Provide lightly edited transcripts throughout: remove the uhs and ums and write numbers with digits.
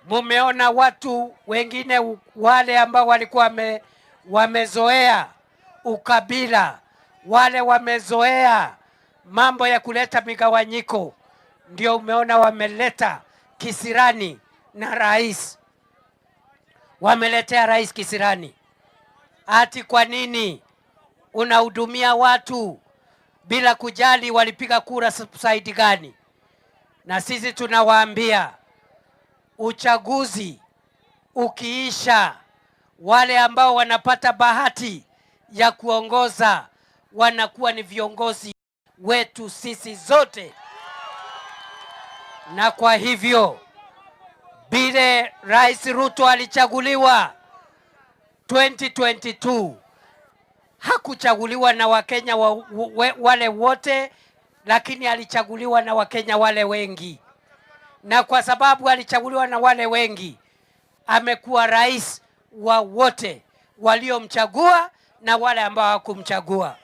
mumeona watu wengine wale ambao walikuwa wamezoea ukabila, wale wamezoea mambo ya kuleta migawanyiko, ndio umeona wameleta kisirani na rais. Wameletea rais kisirani. Ati kwa nini unahudumia watu bila kujali walipiga kura saidi gani? Na sisi tunawaambia uchaguzi ukiisha, wale ambao wanapata bahati ya kuongoza wanakuwa ni viongozi wetu sisi zote. Na kwa hivyo vile Rais Ruto alichaguliwa 2022, hakuchaguliwa na Wakenya wale wote, lakini alichaguliwa na Wakenya wale wengi. Na kwa sababu alichaguliwa na wale wengi, amekuwa rais wa wote waliomchagua na wale ambao hawakumchagua.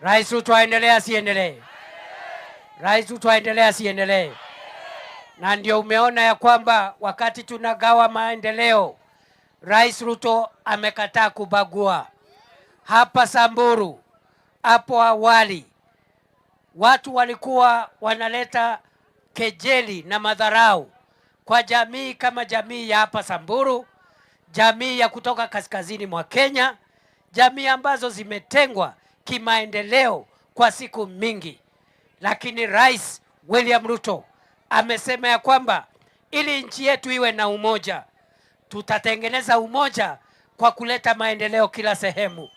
Rais Ruto aendelee asiendelee? Rais Ruto aendelee asiendelee? Na ndio umeona ya kwamba wakati tunagawa maendeleo, Rais Ruto amekataa kubagua. Hapa Samburu, hapo awali, watu walikuwa wanaleta kejeli na madharau kwa jamii kama jamii ya hapa Samburu, jamii ya kutoka kaskazini mwa Kenya, jamii ambazo zimetengwa kimaendeleo kwa siku mingi. Lakini Rais William Ruto amesema ya kwamba ili nchi yetu iwe na umoja, tutatengeneza umoja kwa kuleta maendeleo kila sehemu.